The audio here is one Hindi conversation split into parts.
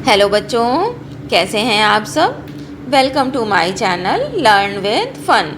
हेलो बच्चों, कैसे हैं आप सब। Welcome to my channel learn with fun.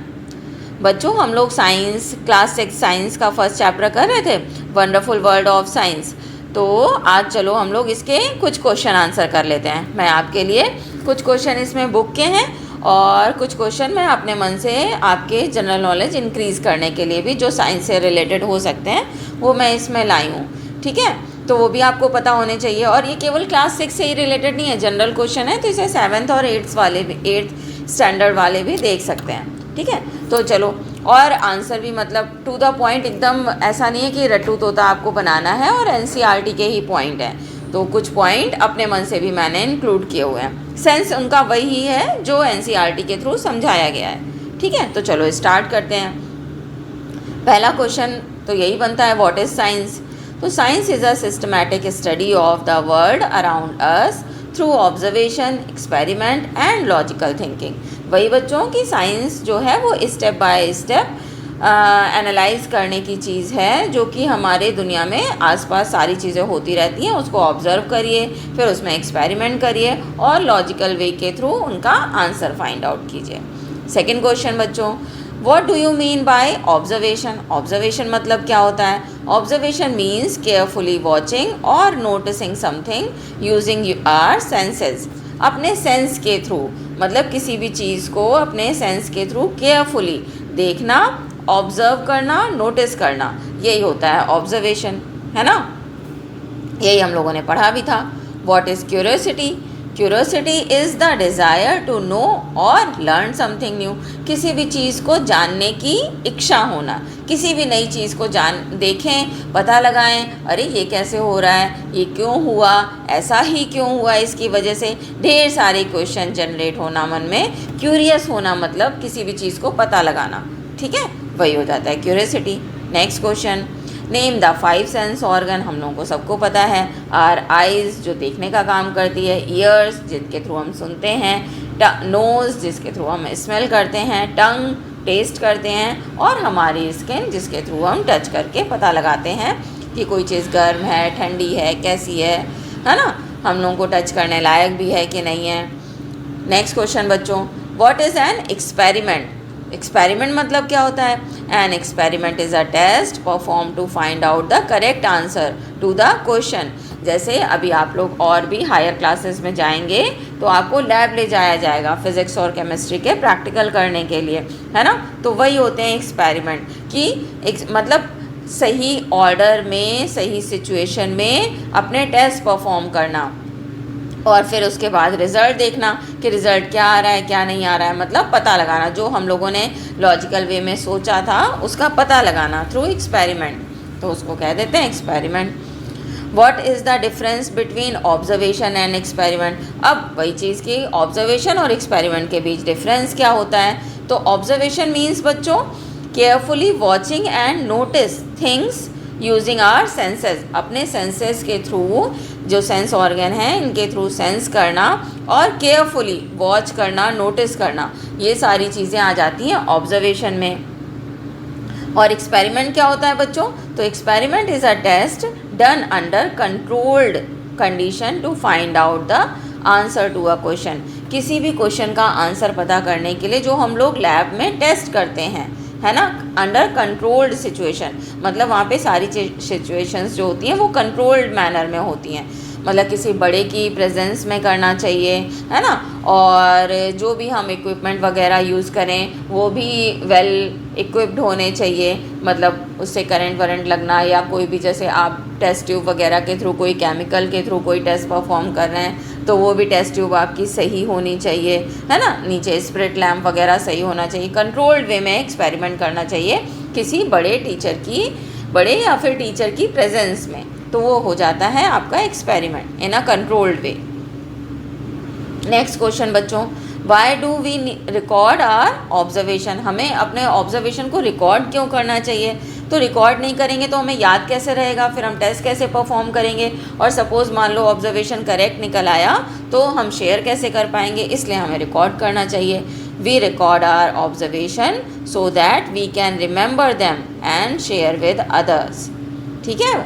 बच्चों, हम लोग साइंस क्लास 6 साइंस का फर्स्ट चैप्टर कर रहे थे, वंडरफुल वर्ल्ड ऑफ साइंस। तो आज चलो हम लोग इसके कुछ क्वेश्चन आंसर कर लेते हैं। मैं आपके लिए कुछ क्वेश्चन इसमें बुक के हैं और कुछ क्वेश्चन मैं अपने मन से आपके जनरल नॉलेज इंक्रीज़ करने के लिए भी, जो साइंस से रिलेटेड हो सकते हैं, वो मैं इसमें लाई हूँ। ठीक है, तो वो भी आपको पता होने चाहिए। और ये केवल क्लास 6 से ही रिलेटेड नहीं है, जनरल क्वेश्चन है, तो इसे 7th और 8th वाले भी, 8th स्टैंडर्ड वाले भी देख सकते हैं। ठीक है, तो चलो। और आंसर भी मतलब टू द पॉइंट, एकदम ऐसा नहीं है कि रट्टू तोता आपको बनाना है और एनसीईआरटी के ही पॉइंट हैं। तो कुछ पॉइंट अपने मन से भी मैंने इंक्लूड किए हुए हैं। सेंस उनका वही है जो एनसीईआरटी के थ्रू समझाया गया है। ठीक है, तो चलो स्टार्ट करते हैं। पहला क्वेश्चन तो यही बनता है, व्हाट इज साइंस। तो science is a systematic study of the world around us through observation, experiment and logical thinking. वही बच्चों की साइंस जो है वो स्टेप बाय स्टेप एनालाइज करने की चीज़ है, जो कि हमारे दुनिया में आसपास सारी चीज़ें होती रहती हैं, उसको ऑब्जर्व करिए, फिर उसमें एक्सपेरिमेंट करिए और लॉजिकल वे के थ्रू उनका आंसर फाइंड आउट कीजिए। सेकेंड क्वेश्चन बच्चों, what do you mean by observation. Observation मतलब क्या होता है। ऑब्जर्वेशन मीन्स केयरफुली वॉचिंग और noticing something using our senses. अपने सेंस के थ्रू, मतलब किसी भी चीज़ को अपने सेंस के थ्रू केयरफुली देखना, ऑब्जर्व करना, नोटिस करना, यही होता है ऑब्जर्वेशन, है ना। यही हम लोगों ने पढ़ा भी था। What is curiosity. Curiosity is the desire to know और लर्न समथिंग न्यू। किसी भी चीज़ को जानने की इच्छा होना, किसी भी नई चीज़ को देखें, पता लगाएं, अरे ये कैसे हो रहा है, ये क्यों हुआ, ऐसा ही क्यों हुआ, इसकी वजह से ढेर सारे क्वेश्चन जनरेट होना मन में। क्यूरियस होना मतलब किसी भी चीज़ को पता लगाना। ठीक है, वही हो जाता है curiosity. Next question, name the 5 sense organ. हम लोगों को सबको पता है, आर आइज़ जो देखने का काम करती है, ईयर्स जिनके थ्रू हम सुनते हैं, नोज़ जिसके थ्रू हम स्मेल करते हैं, टंग टेस्ट करते हैं, और हमारी स्किन जिसके थ्रू हम टच करके पता लगाते हैं कि कोई चीज़ गर्म है, ठंडी है, कैसी है ना, हम लोगों को टच करने लायक भी है कि नहीं है। नेक्स्ट क्वेश्चन बच्चों, what is an experiment. Experiment मतलब क्या होता है। An experiment is a test perform to find out the correct answer to the question. जैसे अभी आप लोग और भी हायर क्लासेस में जाएंगे तो आपको लैब ले जाया जाएगा फिज़िक्स और केमिस्ट्री के प्रैक्टिकल करने के लिए, है ना। तो वही होते हैं एक्सपेरिमेंट, कि मतलब सही ऑर्डर में, सही सिचुएशन में अपने टेस्ट परफॉर्म करना और फिर उसके बाद रिज़ल्ट देखना कि रिज़ल्ट क्या आ रहा है, क्या नहीं आ रहा है, मतलब पता लगाना, जो हम लोगों ने लॉजिकल वे में सोचा था उसका पता लगाना थ्रू एक्सपेरिमेंट, तो उसको कह देते हैं experiment. What is the difference between observation and experiment. अब वही चीज़ की ऑब्जर्वेशन और एक्सपेरिमेंट के बीच डिफरेंस क्या होता है। तो ऑब्जर्वेशन मीन्स बच्चों carefully watching and notice things using our senses. अपने सेंसेस के थ्रू, जो सेंस ऑर्गन हैं इनके थ्रू सेंस करना और केयरफुली वॉच करना, नोटिस करना, ये सारी चीज़ें आ जाती हैं ऑब्जर्वेशन में। और एक्सपेरिमेंट क्या होता है बच्चों। तो experiment is a test done under controlled condition to find out the answer to a question. किसी भी क्वेश्चन का आंसर पता करने के लिए जो हम लोग लैब में टेस्ट करते हैं, है ना, अंडर कंट्रोल्ड सिचुएशन, मतलब वहाँ पे सारी सिचुएशंस जो होती हैं वो कंट्रोल्ड मैनर में होती हैं, मतलब किसी बड़े की प्रेजेंस में करना चाहिए, है ना। और जो भी हम इक्विपमेंट वगैरह यूज़ करें वो भी वेल इक्विप्ड होने चाहिए, मतलब उससे करंट वरेंट लगना, या कोई भी जैसे आप टेस्ट ट्यूब वगैरह के थ्रू, कोई केमिकल के थ्रू कोई टेस्ट परफॉर्म कर रहे हैं तो वो भी टेस्ट ट्यूब आपकी सही होनी चाहिए, है ना। नीचे स्प्रिट लैम्प वगैरह सही होना चाहिए, कंट्रोल्ड वे में एक्सपेरिमेंट करना चाहिए किसी बड़े टीचर की, बड़े या फिर टीचर की प्रेजेंस में, तो वो हो जाता है आपका experiment in a controlled way. Next question बच्चों, why do we record our observation. हमें अपने ऑब्जर्वेशन को रिकॉर्ड क्यों करना चाहिए। तो रिकॉर्ड नहीं करेंगे तो हमें याद कैसे रहेगा, फिर हम टेस्ट कैसे परफॉर्म करेंगे, और सपोज़ मान लो ऑब्जर्वेशन करेक्ट निकल आया तो हम शेयर कैसे कर पाएंगे, इसलिए हमें रिकॉर्ड करना चाहिए। We record our observation so that we can remember them and share with others. ठीक है।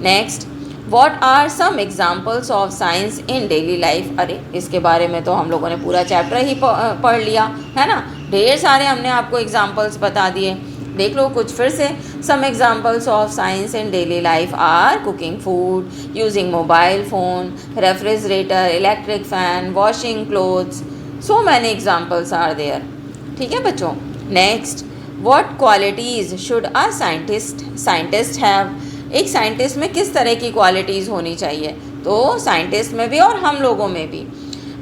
Next, what are some examples of science in daily life. अरे इसके बारे में तो हम लोगों ने पूरा चैप्टर ही पढ़ लिया है ना, ढेर सारे हमने आपको एग्जाम्पल्स बता दिए। देख लो कुछ फिर से। Some examples of science in daily life are cooking food, using mobile phone, refrigerator, electric fan, washing clothes, so many examples are there. ठीक है बच्चों। Next, what qualities should a scientist have. एक साइंटिस्ट में किस तरह की क्वालिटीज़ होनी चाहिए, तो साइंटिस्ट में भी और हम लोगों में भी।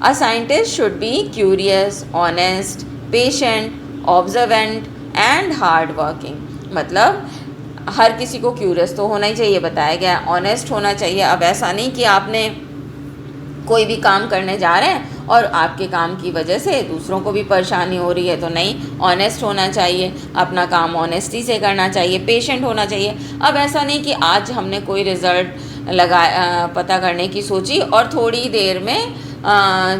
A scientist should be curious, honest, patient, observant and hard working. मतलब हर किसी को क्यूरियस तो होना ही चाहिए, बताया गया, ऑनेस्ट होना चाहिए। अब ऐसा नहीं कि आपने कोई भी काम करने जा रहे हैं और आपके काम की वजह से दूसरों को भी परेशानी हो रही है, तो नहीं, ऑनेस्ट होना चाहिए, अपना काम ऑनेस्टी से करना चाहिए, पेशेंट होना चाहिए। अब ऐसा नहीं कि आज हमने कोई रिज़ल्ट पता करने की सोची और थोड़ी देर में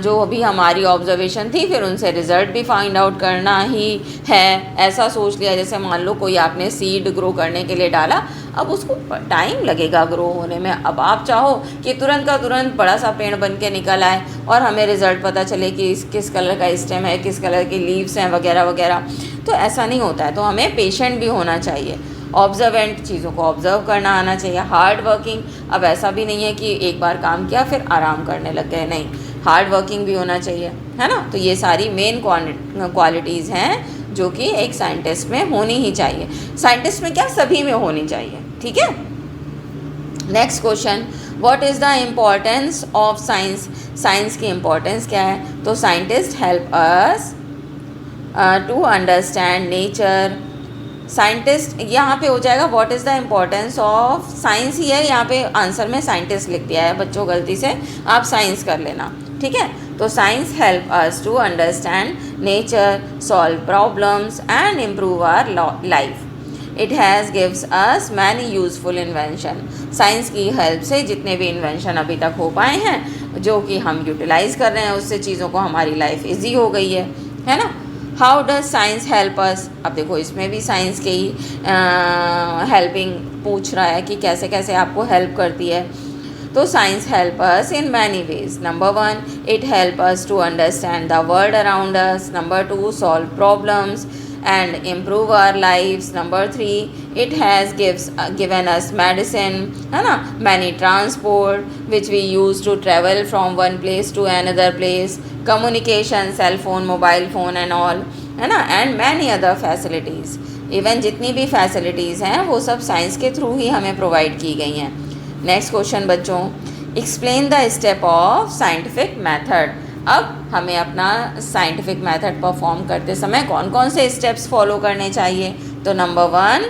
जो अभी हमारी ऑब्जर्वेशन थी फिर उनसे रिज़ल्ट भी फाइंड आउट करना ही है, ऐसा सोच लिया। जैसे मान लो कोई आपने सीड ग्रो करने के लिए डाला, अब उसको टाइम लगेगा ग्रो होने में। अब आप चाहो कि तुरंत का तुरंत बड़ा सा पेड़ बन के निकल आए और हमें रिज़ल्ट पता चले कि किस कलर का स्टेम है, किस कलर की लीव्स हैं वगैरह वगैरह, तो ऐसा नहीं होता है। तो हमें पेशेंट भी होना चाहिए, ऑब्जर्वेंट, चीज़ों को ऑब्जर्व करना आना चाहिए, हार्ड वर्किंग। अब ऐसा भी नहीं है कि एक बार काम किया फिर आराम करने लग गए, नहीं, हार्ड वर्किंग भी होना चाहिए, है ना। तो ये सारी मेन क्वालिटीज़ हैं जो कि एक साइंटिस्ट में होनी ही चाहिए। साइंटिस्ट में क्या, सभी में होनी चाहिए। ठीक है। Next question, what is the importance of science. Science की इम्पोर्टेंस क्या है, तो scientist help us to understand nature. Scientist यहाँ पे हो जाएगा what is the importance of science ही है, यहाँ पे आंसर में साइंटिस्ट लिख दिया है बच्चों, गलती से आप साइंस कर लेना। ठीक है। तो science help us to understand nature, solve problems and improve our life. It has gives us many useful invention. Science की हेल्प से जितने भी इन्वेंशन अभी तक हो पाए हैं, जो कि हम यूटिलाइज़ कर रहे हैं, उससे चीज़ों को हमारी लाइफ ईजी हो गई है ना। हाउ डज साइंस हेल्प अस। अब देखो इसमें भी साइंस के ही हेल्पिंग पूछ रहा है कि कैसे कैसे आपको हेल्प करती है। तो science help us in many ways. Number 1, it help us to understand the world around us. Number 2, solve problems and improve our lives. Number 3, it has given us medicine, है ना, many transport which we use to travel from one place to another place, communication, cell phone, mobile phone and all, है ना, and many other facilities. Even जितनी भी फैसिलिटीज़ हैं वो सब साइंस के थ्रू ही हमें प्रोवाइड की गई हैं। नेक्स्ट क्वेश्चन बच्चों, explain the step of scientific method. अब हमें अपना साइंटिफिक मेथड परफॉर्म करते समय कौन कौन से स्टेप्स फॉलो करने चाहिए, तो number 1,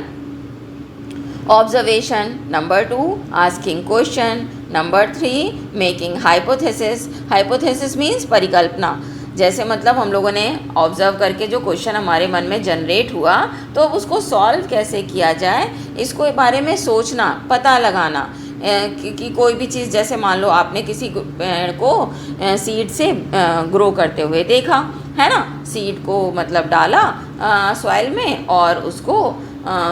observation. Number 2, asking question. Number 3, making hypothesis. Hypothesis means परिकल्पना। जैसे मतलब हम लोगों ने ऑब्जर्व करके जो क्वेश्चन हमारे मन में जनरेट हुआ, तो अब उसको सॉल्व कैसे किया जाए, इसको बारे में सोचना, पता लगाना कि कोई भी चीज़, जैसे मान लो आपने किसी पेड़ को सीड से ग्रो करते हुए देखा, है ना, सीड को मतलब डाला सॉइल में और उसको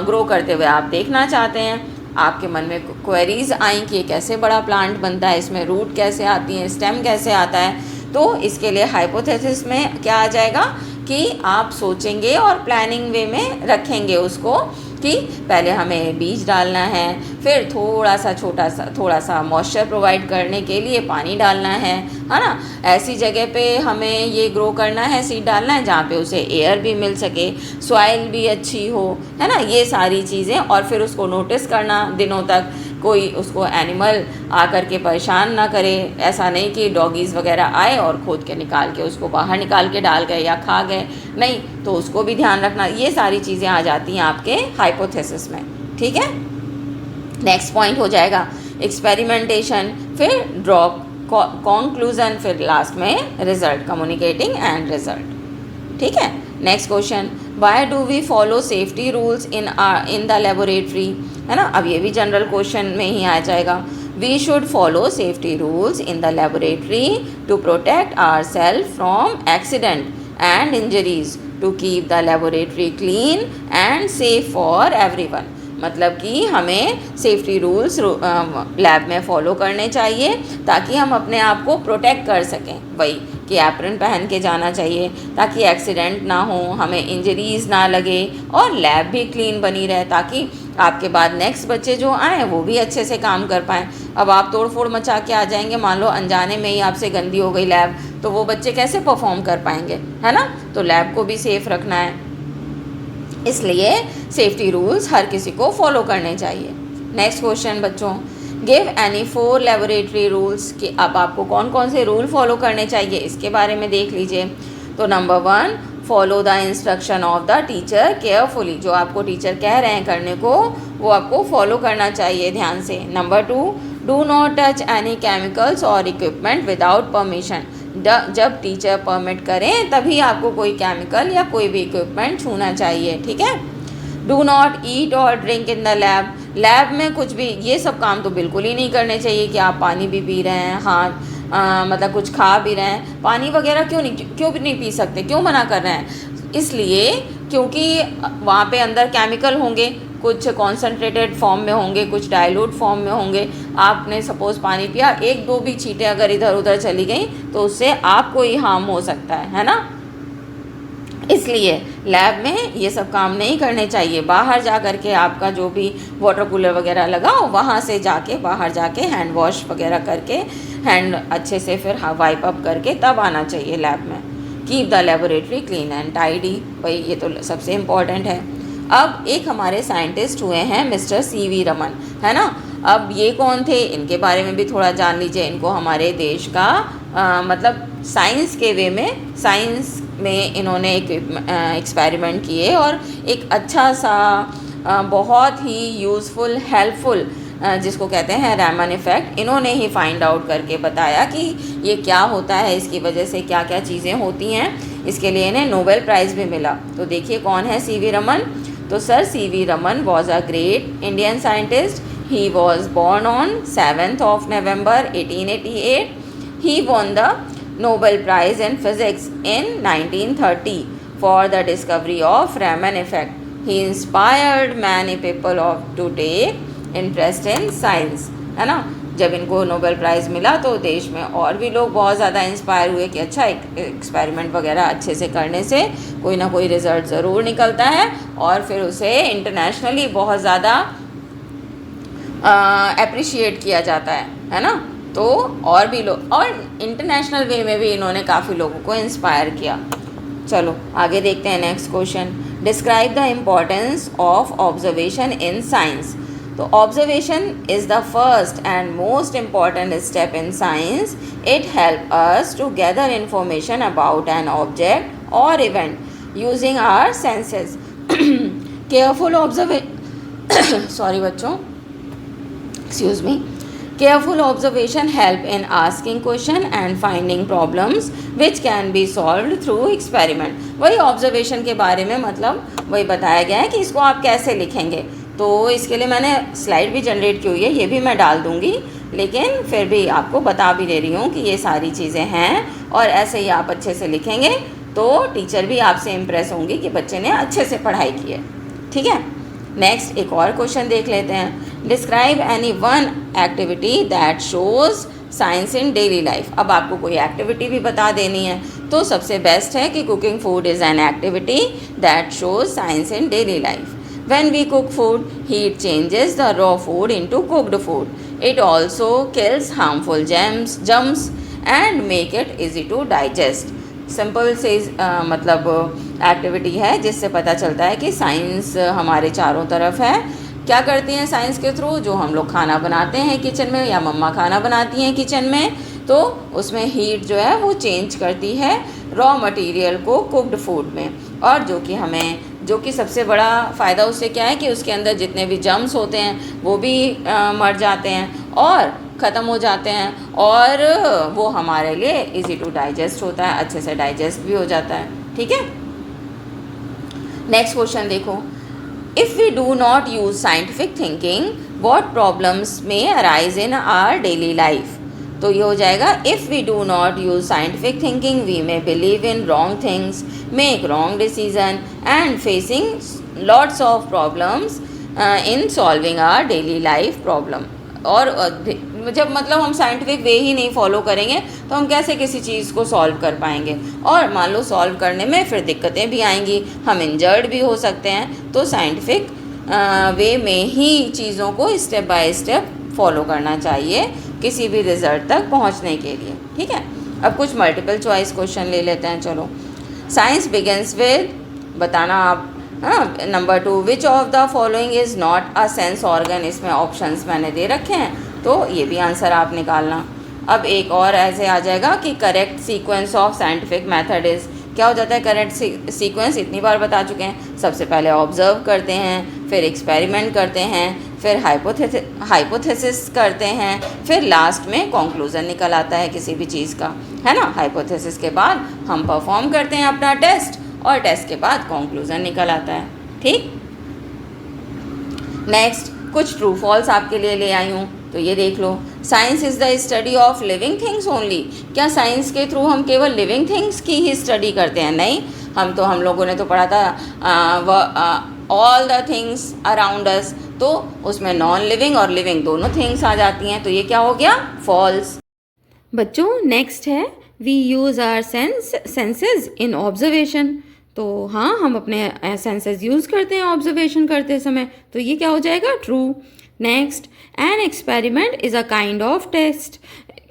ग्रो करते हुए आप देखना चाहते हैं। आपके मन में क्वेरीज आई कि कैसे बड़ा प्लांट बनता है, इसमें रूट कैसे आती है, स्टेम कैसे आता है। तो इसके लिए हाइपोथेसिस में क्या आ जाएगा कि आप सोचेंगे और प्लानिंग वे में रखेंगे उसको कि पहले हमें बीज डालना है, फिर थोड़ा सा मॉइस्चर प्रोवाइड करने के लिए पानी डालना है ना। ऐसी जगह पे हमें ये ग्रो करना है, सीड डालना है जहाँ पे उसे एयर भी मिल सके, सॉइल भी अच्छी हो, है ना, ये सारी चीज़ें। और फिर उसको नोटिस करना दिनों तक, कोई उसको एनिमल आकर के परेशान ना करे। ऐसा नहीं कि डॉगीज़ वगैरह आए और खोद के निकाल के उसको बाहर निकाल के डाल गए या खा गए, नहीं, तो उसको भी ध्यान रखना। ये सारी चीज़ें आ जाती हैं आपके हाइपोथेसिस में। ठीक है। नेक्स्ट पॉइंट हो जाएगा एक्सपेरिमेंटेशन, फिर ड्रॉ कंक्लूजन, फिर लास्ट में रिजल्ट, कम्युनिकेटिंग एंड रिजल्ट। ठीक है। Next question, why do we follow safety rules in the laboratory, है ना। अब ये भी जनरल क्वेश्चन में ही आ जाएगा। We should follow safety rules in the laboratory to protect our self from accident and injuries, to keep the laboratory clean and safe for everyone. मतलब कि हमें सेफ्टी रूल्स लैब में फॉलो करने चाहिए ताकि हम अपने आप को प्रोटेक्ट कर सकें। वही कि एप्रन पहन के जाना चाहिए ताकि एक्सीडेंट ना हो, हमें इंजरीज़ ना लगे और लैब भी क्लीन बनी रहे ताकि आपके बाद नेक्स्ट बच्चे जो आएँ वो भी अच्छे से काम कर पाएँ। अब आप तोड़ फोड़ मचा के आ जाएंगे, मान लो अनजाने में ही आपसे गंदी हो गई लैब, तो वो बच्चे कैसे परफॉर्म कर पाएंगे, है ना। तो लैब को भी सेफ़ रखना है, इसलिए सेफ्टी रूल्स हर किसी को फॉलो करने चाहिए। नेक्स्ट क्वेश्चन बच्चों, गिव एनी 4 लेबोरेटरी रूल्स, कि अब आपको कौन कौन से रूल फॉलो करने चाहिए इसके बारे में देख लीजिए। तो number 1, follow the instruction of the teacher carefully, जो आपको टीचर कह रहे हैं करने को वो आपको फॉलो करना चाहिए ध्यान से। Number 2, do not touch any chemicals और इक्विपमेंट विदाउट परमिशन, जब टीचर परमिट करें तभी आपको कोई केमिकल या कोई भी इक्विपमेंट छूना चाहिए, ठीक है। डू नॉट ईट और drink in the lab, lab में कुछ भी ये सब काम तो बिल्कुल ही नहीं करने चाहिए कि आप पानी भी पी रहे हैं, हाँ मतलब कुछ खा भी रहे हैं, पानी वगैरह क्यों भी नहीं पी सकते, क्यों मना कर रहे हैं, इसलिए क्योंकि वहाँ पे अंदर केमिकल होंगे, कुछ कॉन्सनट्रेटेड फॉर्म में होंगे, कुछ डाइल्यूट फॉर्म में होंगे। आपने सपोज़ पानी पिया, 1-2 भी छींटे अगर इधर उधर चली गई तो उससे आपको ही हार्म हो सकता है ना। इसलिए लैब में ये सब काम नहीं करने चाहिए। बाहर जा कर के आपका जो भी वाटर कूलर वगैरह लगाओ, वहाँ से जाके बाहर जाके हैंड वॉश वगैरह करके हैंड अच्छे से फिर वाइप अप करके तब आना चाहिए लैब में। Keep the laboratory clean and tidy, भाई ये तो सबसे इम्पॉर्टेंट है। अब एक हमारे साइंटिस्ट हुए हैं मिस्टर CV रमन, है ना। अब ये कौन थे, इनके बारे में भी थोड़ा जान लीजिए। इनको हमारे देश का मतलब साइंस के वे में, साइंस में इन्होंने एक एक्सपेरिमेंट किए और एक अच्छा सा बहुत ही यूज़फुल हेल्पफुल जिसको कहते हैं रैमन इफ़ेक्ट, इन्होंने ही फाइंड आउट करके बताया कि ये क्या होता है, इसकी वजह से क्या क्या चीज़ें होती हैं। इसके लिए इन्हें नोबेल प्राइज़ भी मिला। तो देखिए कौन है CV रमन। तो sir CV Raman was a great Indian scientist. He was born on 7th of November 1888. He won the Nobel Prize in Physics in 1930 for the discovery of Raman effect. He inspired many people to take interest in science, है ना। जब इनको नोबेल प्राइज़ मिला तो देश में और भी लोग बहुत ज़्यादा इंस्पायर हुए कि अच्छा एक्सपेरिमेंट वगैरह अच्छे से करने से कोई ना कोई रिज़ल्ट ज़रूर निकलता है और फिर उसे इंटरनेशनली बहुत ज़्यादा अप्रिशिएट किया जाता है ना। तो और भी लोग, और इंटरनेशनल वे में भी इन्होंने काफ़ी लोगों को इंस्पायर किया। चलो आगे देखते हैं next question. Describe the importance of observation in science. तो observation is the first and most important step in science. It help us to gather information about an object और event using our senses. Careful sorry बच्चों, excuse me. Careful observation help in asking question and finding problems which can be solved through experiment. वही observation के बारे में मतलब वही बताया गया है कि इसको आप कैसे लिखेंगे। तो इसके लिए मैंने स्लाइड भी जनरेट की हुई है, ये भी मैं डाल दूँगी, लेकिन फिर भी आपको बता भी दे रही हूँ कि ये सारी चीज़ें हैं और ऐसे ही आप अच्छे से लिखेंगे तो टीचर भी आपसे इम्प्रेस होंगी कि बच्चे ने अच्छे से पढ़ाई की है, ठीक है। नेक्स्ट एक और क्वेश्चन देख लेते हैं। Describe any one activity that shows science in daily life. अब आपको कोई एक्टिविटी भी बता देनी है तो सबसे बेस्ट है कि cooking food is an activity that shows science in daily life. When we cook food, heat changes the raw food into cooked food. It also kills harmful germs and make it easy to digest. Simple से मतलब एक्टिविटी है जिससे पता चलता है कि साइंस हमारे चारों तरफ है। क्या करती हैं साइंस के थ्रू, जो हम लोग खाना बनाते हैं किचन में या मम्मा खाना बनाती हैं किचन में, तो उसमें हीट जो है वो चेंज करती है रॉ मटेरियल को कुक्ड फूड में। और जो कि सबसे बड़ा फ़ायदा उससे क्या है कि उसके अंदर जितने भी जर्म्स होते हैं वो भी मर जाते हैं और ख़त्म हो जाते हैं और वो हमारे लिए इजी टू डाइजेस्ट होता है, अच्छे से डाइजेस्ट भी हो जाता है, ठीक है। नेक्स्ट क्वेश्चन देखो। If we do not use scientific thinking, what problems may arise in our daily life. तो ये हो जाएगा if we do not use scientific thinking we may believe in wrong things, make wrong decision and facing lots of problems in solving our daily life problem. और जब मतलब हम साइंटिफिक वे ही नहीं फॉलो करेंगे तो हम कैसे किसी चीज़ को सॉल्व कर पाएंगे। और मान लो सॉल्व करने में फिर दिक्कतें भी आएंगी, हम इंजर्ड भी हो सकते हैं। तो साइंटिफिक वे में ही चीज़ों को स्टेप बाय स्टेप फॉलो करना चाहिए किसी भी रिजल्ट तक पहुंचने के लिए। ठीक है, अब कुछ मल्टीपल चॉइस क्वेश्चन ले लेते हैं। चलो, साइंस बिगिंस विद, बताना आप। Number 2, which of the following is not a sense organ. इसमें ऑप्शंस मैंने दे रखे हैं, तो ये भी आंसर आप निकालना। अब एक और ऐसे आ जाएगा कि correct sequence of scientific method is. क्या हो जाता है करेक्ट सीक्वेंस, इतनी बार बता चुके हैं। सबसे पहले ऑब्जर्व करते हैं, फिर एक्सपेरिमेंट करते हैं, फिर हाइपोथेसिस करते हैं, फिर लास्ट में कंक्लूजन निकल आता है किसी भी चीज़ का, है ना। हाइपोथेसिस के बाद हम परफॉर्म करते हैं अपना टेस्ट, और टेस्ट के बाद कंक्लूजन निकल आता है। ठीक, नेक्स्ट कुछ ट्रू फॉल्स आपके लिए ले आई हूँ, तो ये देख लो। Science is the study of living things only. क्या साइंस के थ्रू हम केवल लिविंग थिंग्स की ही स्टडी करते हैं? नहीं, हम लोगों ने तो पढ़ा था all the things around us, तो उसमें नॉन लिविंग और लिविंग दोनों थिंग्स आ जाती हैं, तो ये क्या हो गया? फॉल्स। बच्चों नेक्स्ट है we use our senses in observation. तो हाँ, हम अपने सेंसेस यूज़ करते हैं ऑब्जर्वेशन करते समय, तो ये क्या हो जाएगा? True. Next, an experiment is a kind of test.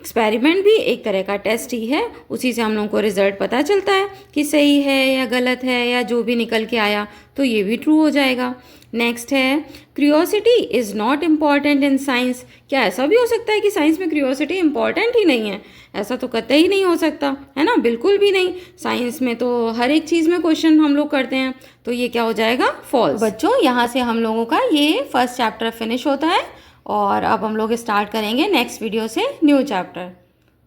Experiment भी एक तरह का टेस्ट ही है, उसी से हम लोगों को रिजल्ट पता चलता है कि सही है या गलत है या जो भी निकल के आया, तो ये भी ट्रू हो जाएगा। नेक्स्ट है curiosity is not important in science. क्या ऐसा भी हो सकता है कि साइंस में क्यूरियोसिटी इम्पॉर्टेंट ही नहीं है? ऐसा तो कतई ही नहीं हो सकता, है ना, बिल्कुल भी नहीं। साइंस में तो हर एक चीज़ में क्वेश्चन हम लोग करते हैं, तो ये क्या हो जाएगा? फॉल्स। बच्चों यहाँ से हम लोगों का ये फर्स्ट चैप्टर फिनिश होता है, और अब हम लोग स्टार्ट करेंगे नेक्स्ट वीडियो से न्यू चैप्टर।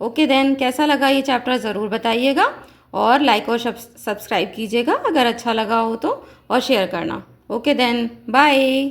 ओके देन, कैसा लगा ये चैप्टर ज़रूर बताइएगा, और लाइक और सब्सक्राइब कीजिएगा अगर अच्छा लगा हो तो, और शेयर करना। Okay then, bye.